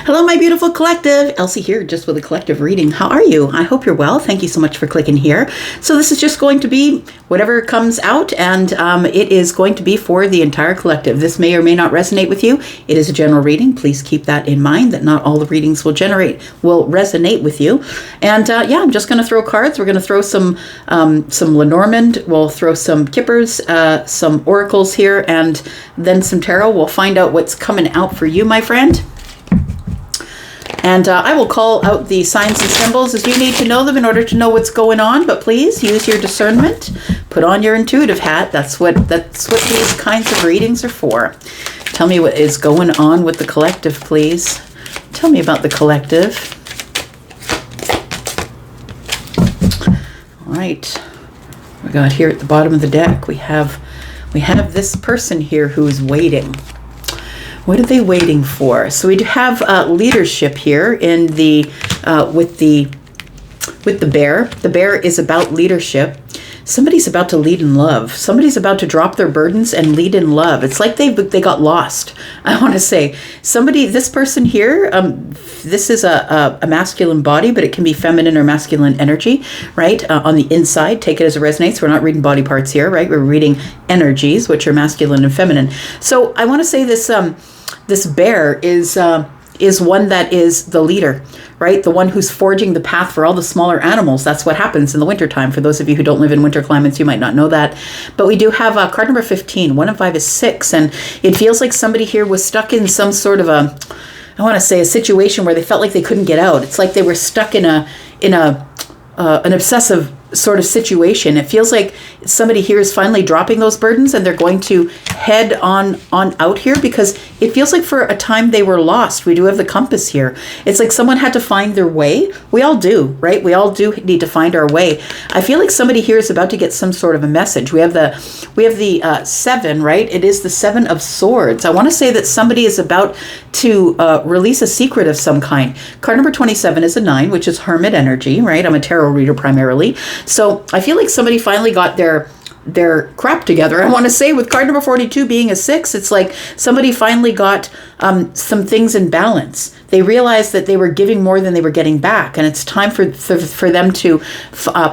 Hello, my beautiful collective. Elsie here, just with a collective reading. How are you? I hope you're well. Thank you so much for clicking here. So this is just going to be whatever comes out, and it is going to be for the entire collective. This may or may not resonate with you. It is a general reading. Please keep that in mind, that not all the readings will resonate with you. And yeah, I'm just going to throw cards. We're going to throw some Lenormand. We'll throw some Kippers, some oracles here, and then some tarot. We'll find out what's coming out for you, my friend. And I will call out the signs and symbols as you need to know them in order to know what's going on. But please use your discernment. Put on your intuitive hat. That's what these kinds of readings are for. Tell me what is going on with the collective, please. Tell me about the collective. All right. We got here at the bottom of the deck. We have this person here who is waiting. What are they waiting for? So we do have leadership here in the with the bear. The bear is about leadership. Somebody's about to lead in love. Somebody's about to drop their burdens and lead in love. It's like they got lost. I want to say this person here. This is a masculine body, but it can be feminine or masculine energy, right? On the inside, take it as it resonates. We're not reading body parts here, right? We're reading energies, which are masculine and feminine. So I want to say this. This bear is one that is the leader, right? The one who's forging the path for all the smaller animals. That's what happens in the wintertime. For those of you who don't live in winter climates, you might not know that. But we do have card number 15. 1 and 5 is 6. And it feels like somebody here was stuck in some sort of a situation where they felt like they couldn't get out. It's like they were stuck in an obsessive sort of situation. It feels like somebody here is finally dropping those burdens and they're going to head on out here, because it feels like for a time they were lost. We do have the compass here. It's like someone had to find their way. We all do, right? We all do need to find our way. I feel like somebody here is about to get some sort of a message. We have the 7, right? It is the 7 of Swords. I want to say that somebody is about to release a secret of some kind. Card number 27 is a 9, which is Hermit energy, right? I'm a tarot reader primarily. So I feel like somebody finally got their crap together. I want to say with card number 42 being a 6, it's like somebody finally got some things in balance. They realized that they were giving more than they were getting back, and it's time for them to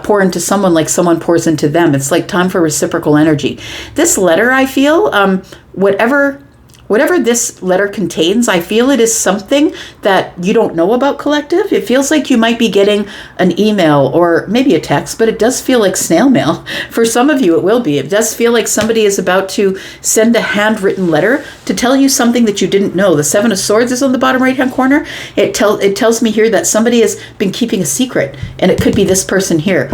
pour into someone like someone pours into them. It's like time for reciprocal energy. This letter, I feel, whatever this letter contains, I feel it is something that you don't know about, collective. It feels like you might be getting an email or maybe a text, but it does feel like snail mail. For some of you, it will be. It does feel like somebody is about to send a handwritten letter to tell you something that you didn't know. The 7 of Swords is on the bottom right-hand corner. It tells me here that somebody has been keeping a secret, and it could be this person here.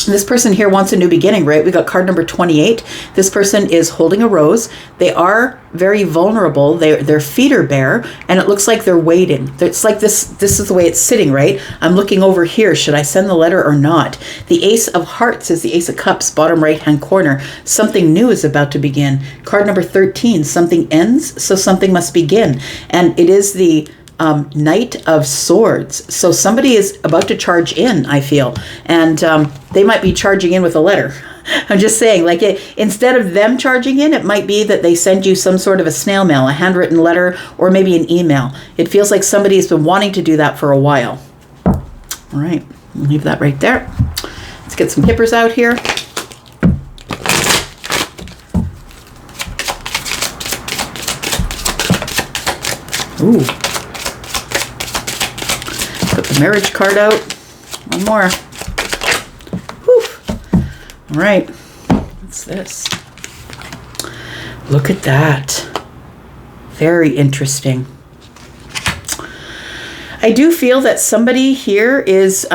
This person here wants a new beginning, right? We got card number 28. This person is holding a rose. They are very vulnerable. Their feet are bare, and it looks like they're waiting. It's like this is the way it's sitting, right? I'm looking over here. Should I send the letter or not? The Ace of Hearts is the Ace of Cups, bottom right-hand corner. Something new is about to begin. Card number 13, something ends, so something must begin. And it is the Knight of Swords. So somebody is about to charge in, I feel, and they might be charging in with a letter. I'm just saying, like, instead of them charging in, it might be that they send you some sort of a snail mail, a handwritten letter, or maybe an email. It feels like somebody has been wanting to do that for a while. All right, we'll leave that right there. Let's get some Kippers out here. Ooh. Put the marriage card out. One more. Whew. All right. What's this? Look at that. Very interesting. I do feel that somebody here is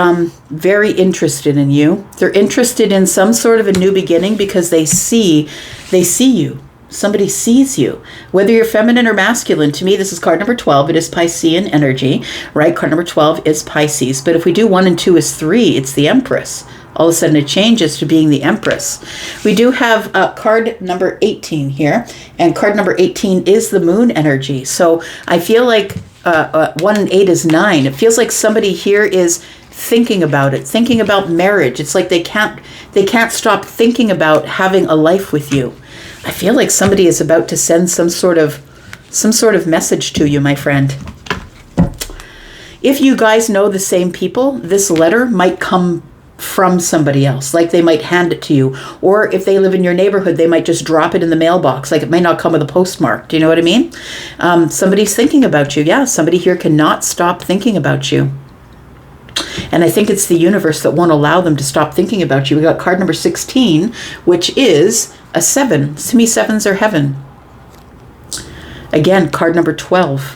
very interested in you. They're interested in some sort of a new beginning because they see you. Somebody sees you, whether you're feminine or masculine. To me, this is card number 12. It is Piscean energy, right? Card number 12 is Pisces. But if we do 1 and 2 is 3, it's the Empress. All of a sudden it changes to being the Empress. We do have card number 18 here, and card number 18 is the Moon energy. So I feel like 1 and 8 is 9. It feels like somebody here is thinking about it, thinking about marriage. It's like they can't stop thinking about having a life with you. I feel like somebody is about to send some sort of message to you, my friend. if you guys know the same people, this letter might come from somebody else. Like they might hand it to you. Or if they live in your neighborhood, they might just drop it in the mailbox. Like it may not come with a postmark. Do you know what I mean? Somebody's thinking about you. Yeah, somebody here cannot stop thinking about you. And I think it's the universe that won't allow them to stop thinking about you. We got card number 16, which is a 7. To me, 7s are heaven. Again, card number 12,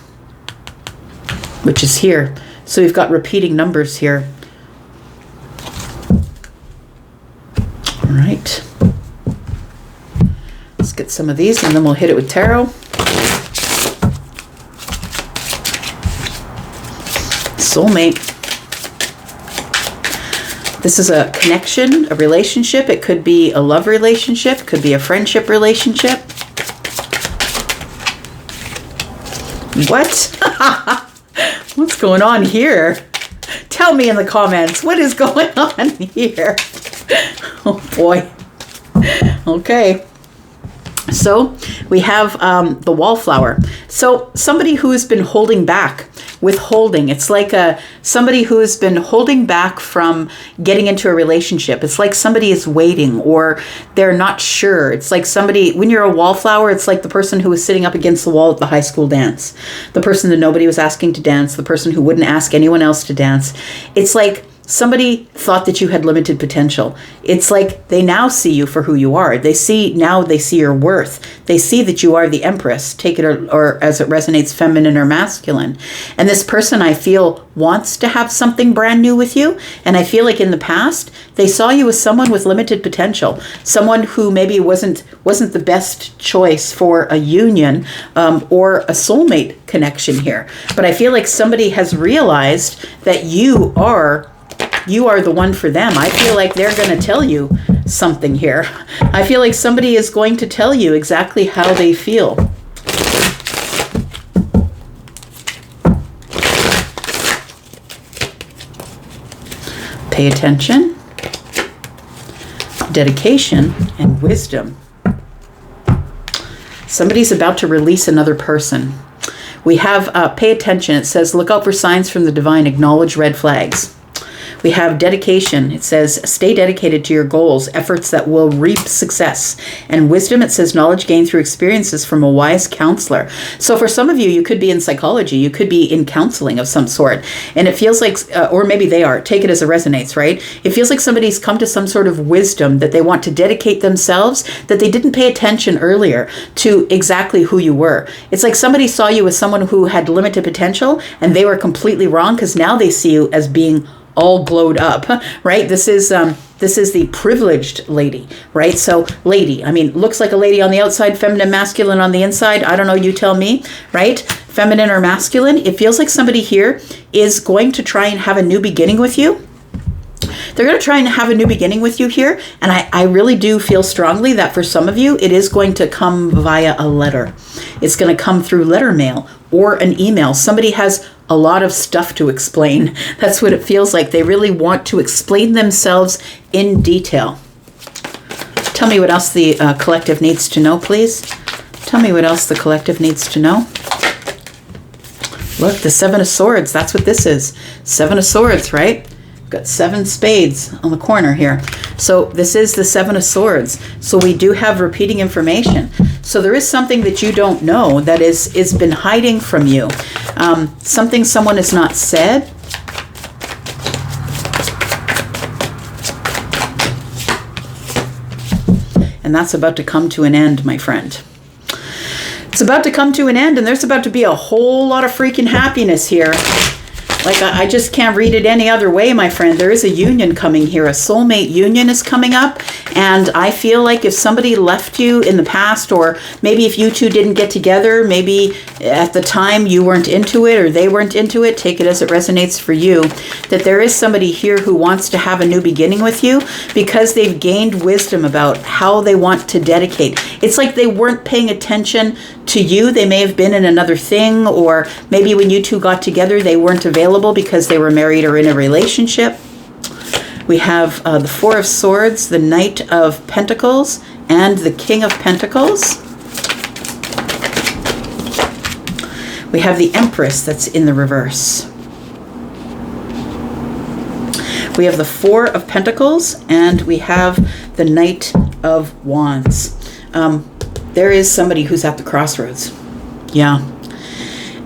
which is here. So we've got repeating numbers here. All right. Let's get some of these and then we'll hit it with tarot. Soulmate. This is a connection, a relationship. It could be a love relationship, could be a friendship relationship. What? What's going on here? Tell me in the comments, what is going on here? Oh boy. Okay. So we have the wallflower. So somebody who's been holding back, withholding. It's like somebody who's been holding back from getting into a relationship. It's like somebody is waiting or they're not sure. It's like somebody, when you're a wallflower, it's like the person who was sitting up against the wall at the high school dance. The person that nobody was asking to dance. The person who wouldn't ask anyone else to dance. It's like somebody thought that you had limited potential. It's like they now see you for who you are. They see your worth. They see that you are the Empress, take it or as it resonates, feminine or masculine. And this person, I feel, wants to have something brand new with you. And I feel like in the past, they saw you as someone with limited potential, someone who maybe wasn't the best choice for a union or a soulmate connection here. But I feel like somebody has realized that you are the one for them. I feel like they're going to tell you something here. I feel like somebody is going to tell you exactly how they feel. Pay attention, dedication, and wisdom. Somebody's about to release another person. We have pay attention. It says, look out for signs from the divine, acknowledge red flags. We have dedication. It says, stay dedicated to your goals, efforts that will reap success. And wisdom, it says, knowledge gained through experiences from a wise counselor. So for some of you, you could be in psychology. You could be in counseling of some sort. And it feels like, or maybe they are, take it as it resonates, right? It feels like somebody's come to some sort of wisdom that they want to dedicate themselves, that they didn't pay attention earlier to exactly who you were. It's like somebody saw you as someone who had limited potential and they were completely wrong because now they see you as being all glowed up, right? This is the privileged lady, right? So lady, I mean, looks like a lady on the outside, feminine, masculine on the inside. I don't know, you tell me, right? Feminine or masculine. It feels like somebody here is going to try and have a new beginning with you. They're going to try and have a new beginning with you here. And I really do feel strongly that for some of you, it is going to come via a letter. It's going to come through letter mail or an email. Somebody has a lot of stuff to explain. That's what it feels like. They really want to explain themselves in detail. Tell me what else the collective needs to know, please. Tell me what else the collective needs to know. Look, the 7 of Swords. That's what this is. 7 of Swords, right? Got 7 spades on the corner here. So this is the 7 of Swords. So we do have repeating information. So there is something that you don't know that is been hiding from you. Something someone has not said. And that's about to come to an end, my friend. It's about to come to an end, and there's about to be a whole lot of freaking happiness here. Like, I just can't read it any other way, my friend. There is a union coming here. A soulmate union is coming up. And I feel like if somebody left you in the past, or maybe if you two didn't get together, maybe at the time you weren't into it or they weren't into it, take it as it resonates for you, that there is somebody here who wants to have a new beginning with you because they've gained wisdom about how they want to dedicate. It's like they weren't paying attention to you. They may have been in another thing, or maybe when you two got together, they weren't available because they were married or in a relationship. We have the 4 of Swords, the Knight of Pentacles, and the King of Pentacles. We have the Empress that's in the reverse. We have the Four of Pentacles, and we have the Knight of Wands. There is somebody who's at the crossroads. Yeah.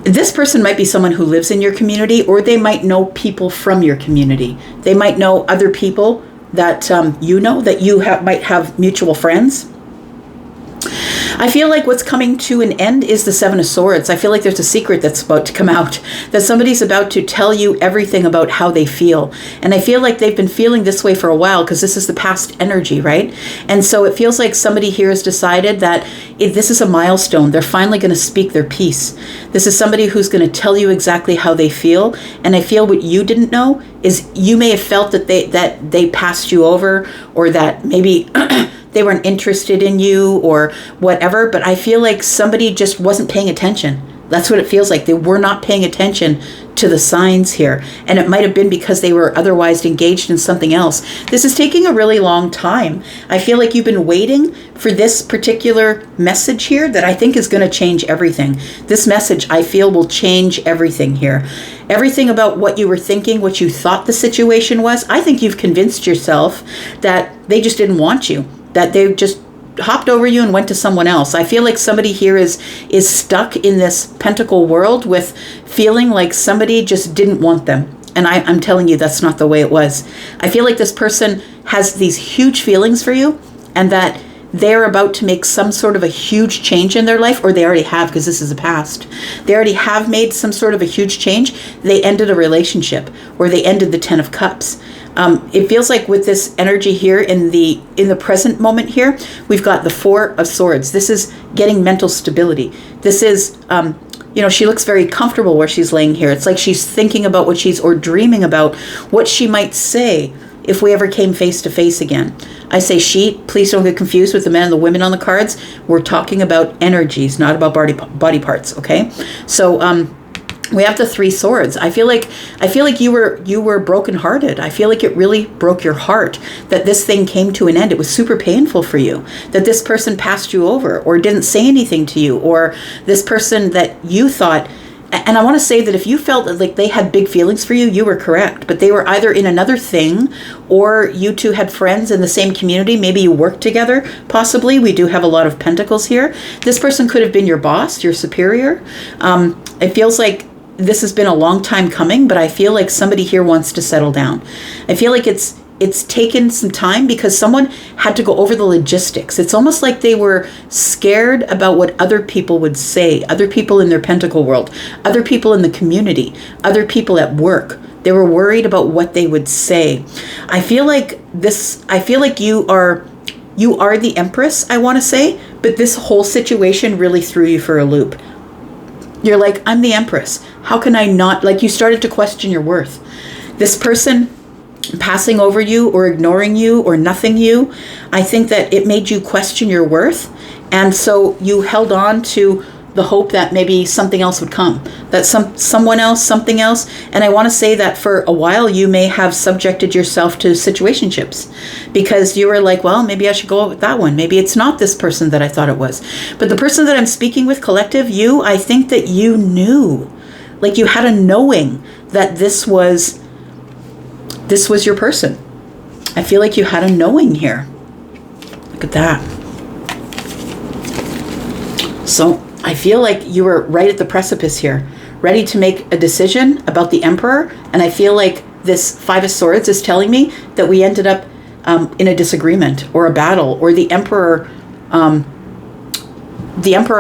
This person might be someone who lives in your community, or they might know people from your community. They might know other people that you know, that you might have mutual friends. I feel like what's coming to an end is the Seven of Swords. I feel like there's a secret that's about to come out, that somebody's about to tell you everything about how they feel. And I feel like they've been feeling this way for a while, because this is the past energy, right? And so it feels like somebody here has decided that this is a milestone. They're finally going to speak their piece. This is somebody who's going to tell you exactly how they feel. And I feel what you didn't know is you may have felt that they passed you over, or that maybe they weren't interested in you or whatever, but I feel like somebody just wasn't paying attention. That's what it feels like. They were not paying attention to the signs here. And it might have been because they were otherwise engaged in something else. This is taking a really long time. I feel like you've been waiting for this particular message here that I think is going to change everything. This message, I feel, will change everything here. Everything about what you were thinking, what you thought the situation was. I think you've convinced yourself that they just didn't want you, that they just hopped over you and went to someone else. I feel like somebody here is stuck in this pentacle world with feeling like somebody just didn't want them. And I'm telling you, that's not the way it was. I feel like this person has these huge feelings for you, and that they're about to make some sort of a huge change in their life, or they already have, because this is the past. They already have made some sort of a huge change. They ended a relationship, or they ended the Ten of Cups. It feels like with this energy here in the present moment here, we've got the Four of Swords. This is getting mental stability. This is, she looks very comfortable where she's laying here. It's like she's thinking about what or dreaming about what she might say if we ever came face to face again. I say she, please don't get confused with the men and the women on the cards. We're talking about energies, not about body parts, okay? So, we have the Three Swords. I feel like you were brokenhearted. I feel like it really broke your heart that this thing came to an end. It was super painful for you that this person passed you over, or didn't say anything to you, or this person that you thought. And I want to say that if you felt like they had big feelings for you, you were correct. But they were either in another thing, or you two had friends in the same community. Maybe you worked together, possibly. We do have a lot of pentacles here. This person could have been your boss, your superior. It feels like this has been a long time coming, but I feel like somebody here wants to settle down. I feel like it's taken some time because someone had to go over the logistics. It's almost like they were scared about what other people would say, other people in their pentacle world, other people in the community, other people at work. They were worried about what they would say. I feel like you are the Empress, I want to say, but this whole situation really threw you for a loop. You're like, I'm the Empress. How can I not? Like, you started to question your worth. This person passing over you or ignoring you or nothing you, I think that it made you question your worth. And so you held on to the hope that maybe something else would come, that someone else, something else. And I want to say that for a while, you may have subjected yourself to situationships because you were like, well, maybe I should go out with that one. Maybe it's not this person that I thought it was. But the person that I'm speaking with, collective, I think that you knew, like you had a knowing that this was your person. I feel like you had a knowing here. Look at that. So I feel like you were right at the precipice here, ready to make a decision about the Emperor. And I feel like this Five of Swords is telling me that we ended up in a disagreement or a battle, or the Emperor,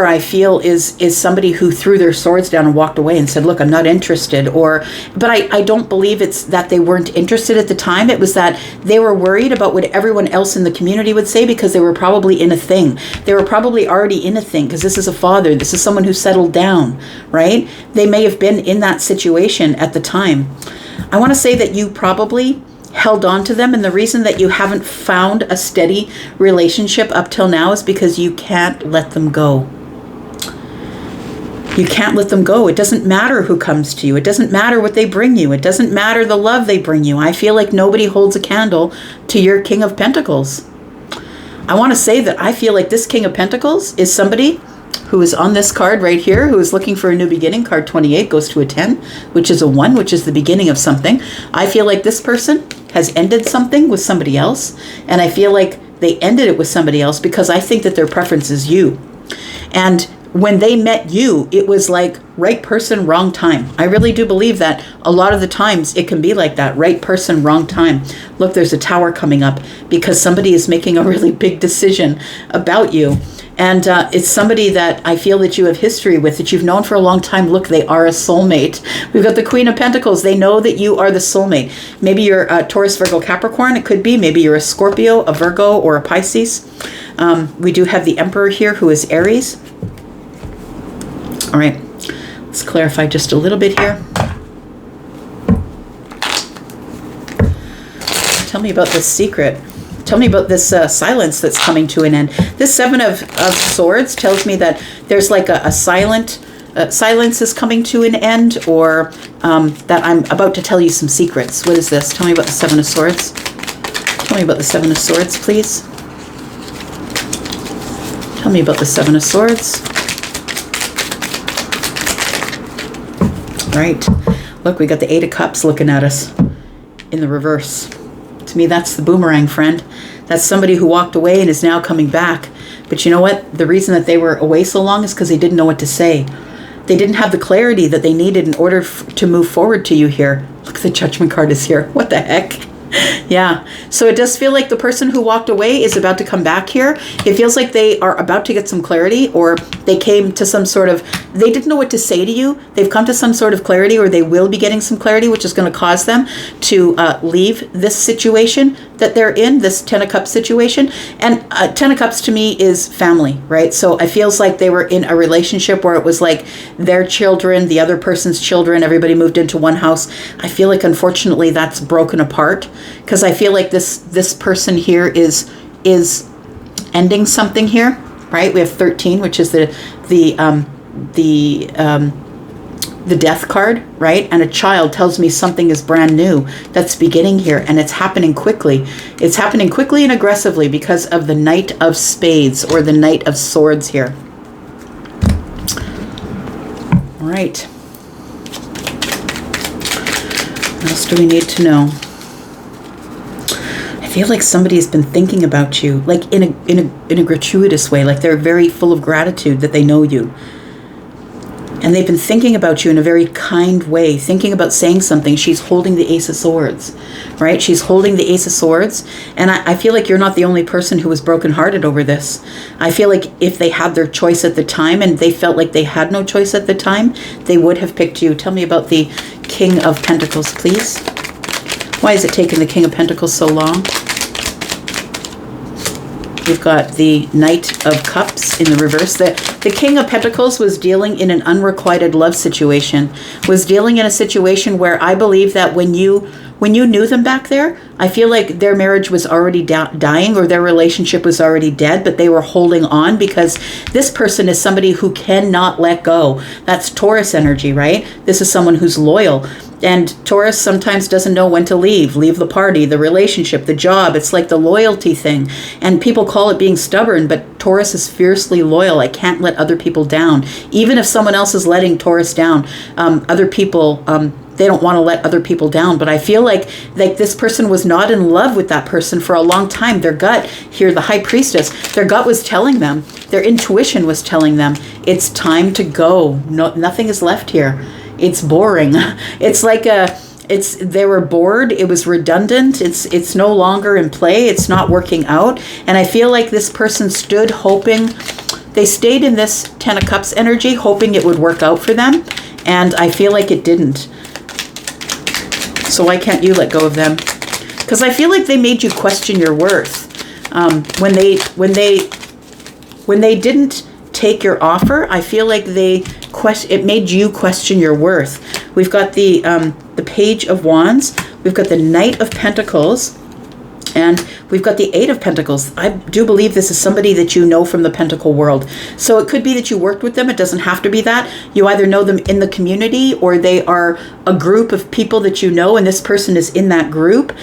I feel is somebody who threw their swords down and walked away and said, look, I'm not interested. But I don't believe it's that they weren't interested at the time. It was that they were worried about what everyone else in the community would say, because they were probably in a thing. They were probably already in a thing, because this is a father. This is someone who settled down, right? They may have been in that situation at the time. I want to say that you probably held on to them, and the reason that you haven't found a steady relationship up till now is because you can't let them go. You can't let them go. It doesn't matter who comes to you. It doesn't matter what they bring you. It doesn't matter the love they bring you. I feel like nobody holds a candle to your King of Pentacles. I want to say that I feel like this King of Pentacles is somebody who is on this card right here, who is looking for a new beginning. Card 28 goes to a 10, which is a 1, which is the beginning of something. I feel like this person has ended something with somebody else, and I feel like they ended it with somebody else because I think that their preference is you. And when they met you, it was like right person, wrong time. I really do believe that a lot of the times it can be like that, right person, wrong time. Look, there's a tower coming up because somebody is making a really big decision about you. And it's somebody that I feel that you have history with, that you've known for a long time. Look, they are a soulmate. We've got the Queen of Pentacles. They know that you are the soulmate. Maybe you're a Taurus, Virgo, Capricorn. It could be. Maybe you're a Scorpio, a Virgo, or a Pisces. We do have the Emperor here, who is Aries. All right. Let's clarify just a little bit here. Tell me about this secret. Tell me about this silence that's coming to an end. This Seven of Swords tells me that there's like a silence is coming to an end, or that I'm about to tell you some secrets. What is this? Tell me about the Seven of Swords. Tell me about the Seven of Swords, please. Tell me about the Seven of Swords. Right. Look, we got the Eight of Cups looking at us in the reverse. To me, that's the boomerang, friend. That's somebody who walked away and is now coming back. But you know what? The reason that they were away so long is because they didn't know what to say. They didn't have the clarity that they needed in order to move forward to you here. Look, the Judgment card is here. What the heck? Yeah. So it does feel like the person who walked away is about to come back here. It feels like they are about to get some clarity, or they came to some sort of, they didn't know what to say to you. They've come to some sort of clarity, or they will be getting some clarity, which is going to cause them to leave this situation that they're in, this Ten of Cups situation. And Ten of Cups to me is family, right? So it feels like they were in a relationship where it was like their children, the other person's children, everybody moved into one house. I feel like, unfortunately, that's broken apart, because I feel like this person here is ending something here, right? We have 13, which is the death card, right? And a child tells me something is brand new that's beginning here, and it's happening quickly. It's happening quickly and aggressively because of the Knight of Spades, or the Knight of Swords here. All right. What else do we need to know? I feel like somebody's been thinking about you, like in a gratuitous way, like they're very full of gratitude that they know you. And they've been thinking about you in a very kind way, thinking about saying something. She's holding the Ace of Swords, right? She's holding the Ace of Swords. And I feel like you're not the only person who was brokenhearted over this. I feel like if they had their choice at the time and they felt like they had no choice at the time, they would have picked you. Tell me about the King of Pentacles, please. Why is it taking the King of Pentacles so long? We've got the Knight of Cups in the reverse. The King of Pentacles was dealing in an unrequited love situation, was dealing in a situation where I believe that when you knew them back there, I feel like their marriage was already dying, or their relationship was already dead, but they were holding on because this person is somebody who cannot let go. That's Taurus energy, right? This is someone who's loyal. And Taurus sometimes doesn't know when to leave the party, the relationship, the job. It's like the loyalty thing. And people call it being stubborn, but Taurus is fiercely loyal. I can't let other people down. Even if someone else is letting Taurus down, other people, they don't want to let other people down. But I feel like this person was not in love with that person for a long time. Their gut here, the High Priestess, their gut was telling them, their intuition was telling them, it's time to go. No, nothing is left here. It's boring. It's like they were bored. It was redundant. It's no longer in play. It's not working out. And I feel like this person stood hoping, they stayed in this Ten of Cups energy, hoping it would work out for them. And I feel like it didn't. So why can't you let go of them? Because I feel like they made you question your worth. When they didn't take your offer, I feel like it made you question your worth. We've got the Page of Wands. We've got the Knight of Pentacles. And we've got the Eight of Pentacles. I do believe this is somebody that you know from the Pentacle world. So it could be that you worked with them. It doesn't have to be that. You either know them in the community, or they are a group of people that you know, and this person is in that group.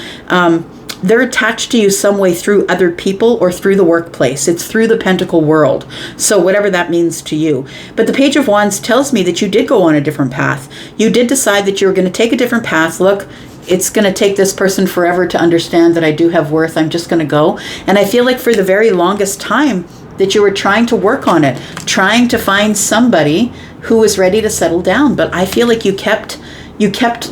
they're attached to you some way through other people or through the workplace. It's through the pentacle world. So whatever that means to you. But the Page of Wands tells me that you did go on a different path. You did decide that you were going to take a different path. Look, it's going to take this person forever to understand that I do have worth. I'm just going to go. And I feel like for the very longest time that you were trying to work on it, trying to find somebody who was ready to settle down. But I feel like you kept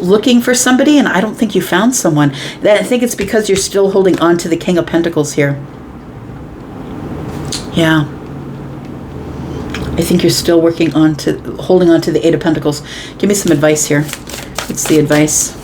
looking for somebody, and I don't think you found someone. I think it's because you're still holding on to the King of Pentacles here. Yeah. I think you're still holding on to the Eight of Pentacles. Give me some advice here. What's the advice?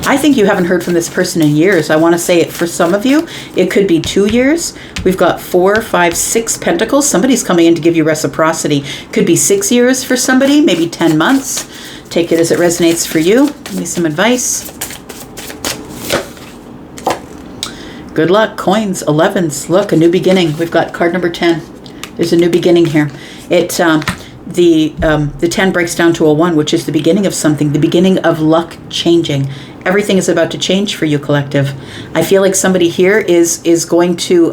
I think you haven't heard from this person in years. I want to say it for some of you, it could be 2 years. We've got 4, 5, 6 pentacles. Somebody's coming in to give you reciprocity. Could be 6 years for somebody, maybe 10 months. Take it as it resonates for you. Give me some advice. Good luck. Coins, 11s. Look, a new beginning. We've got card number 10. There's a new beginning here. The 10 breaks down to a 1, which is the beginning of something, the beginning of luck changing. Everything is about to change for you, collective. I feel like somebody here is going to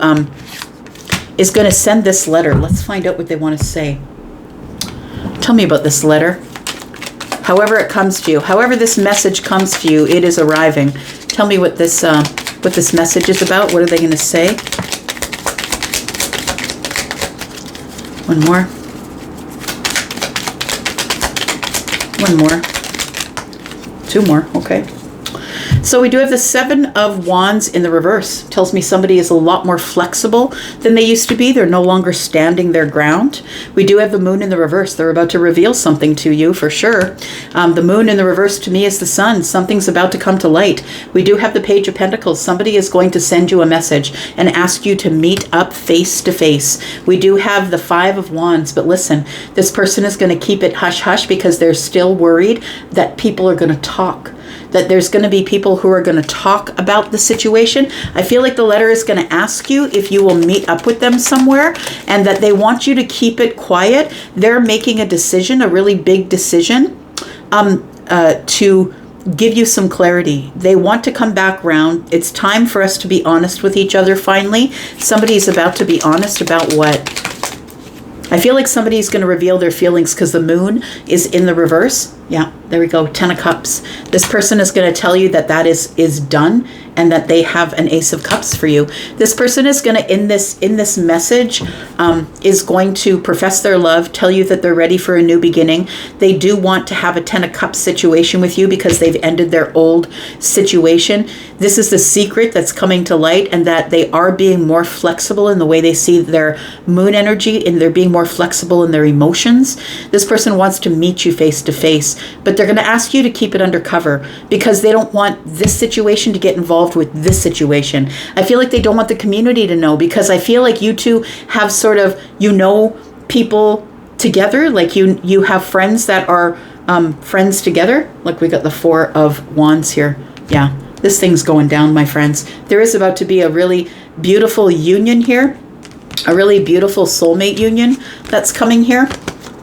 send this letter. Let's find out what they want to say. Tell me about this letter. However it comes to you, however this message comes to you, it is arriving. Tell me what this message is about. What are they going to say? One more. One more. 2 more. Okay. So we do have the 7 of Wands in the reverse. Tells me somebody is a lot more flexible than they used to be. They're no longer standing their ground. We do have the Moon in the reverse. They're about to reveal something to you for sure. The Moon in the reverse to me is the Sun. Something's about to come to light. We do have the Page of Pentacles. Somebody is going to send you a message and ask you to meet up face to face. We do have the 5 of Wands, but listen, this person is going to keep it hush hush because they're still worried that people are going to talk. That there's going to be people who are going to talk about the situation. I feel like the letter is going to ask you if you will meet up with them somewhere, and that they want you to keep it quiet. They're making a decision, a really big decision, to give you some clarity. They want to come back round. It's time for us to be honest with each other finally. Somebody's about to be honest about what? I feel like somebody's going to reveal their feelings because the Moon is in the reverse. Yeah, there we go. 10 of Cups. This person is going to tell you that that is done and that they have an Ace of Cups for you. This person is going to, in this message, is going to profess their love, tell you that they're ready for a new beginning. They do want to have a 10 of Cups situation with you because they've ended their old situation. This is the secret that's coming to light, and that they are being more flexible in the way they see their Moon energy, and they're being more flexible in their emotions. This person wants to meet you face to face, but they're going to ask you to keep it undercover because they don't want this situation to get involved with this situation. I feel like they don't want the community to know, because I feel like you two have sort of, people together, like you have friends that are friends together. Like we got the 4 of Wands here. Yeah, this thing's going down, my friends. There is about to be a really beautiful union here, a really beautiful soulmate union that's coming here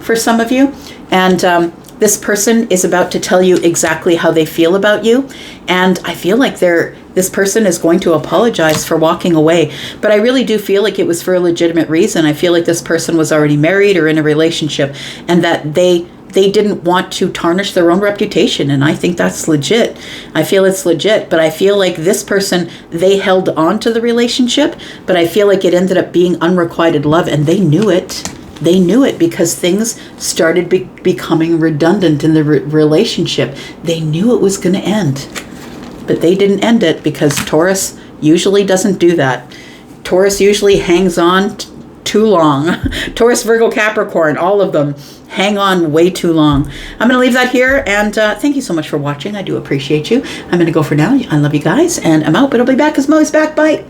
for some of you. And this person is about to tell you exactly how they feel about you. And I feel like this person is going to apologize for walking away. But I really do feel like it was for a legitimate reason. I feel like this person was already married or in a relationship, and that they didn't want to tarnish their own reputation. And I think that's legit. I feel it's legit. But I feel like this person, they held on to the relationship, but I feel like it ended up being unrequited love, and they knew it. They knew it because things started becoming redundant in the relationship. They knew it was going to end, but they didn't end it because Taurus usually doesn't do that. Taurus usually hangs on too long. Taurus, Virgo, Capricorn, all of them hang on way too long. I'm going to leave that here, and thank you so much for watching. I do appreciate you. I'm going to go for now. I love you guys, and I'm out, but I'll be back because Mo's back. Bye.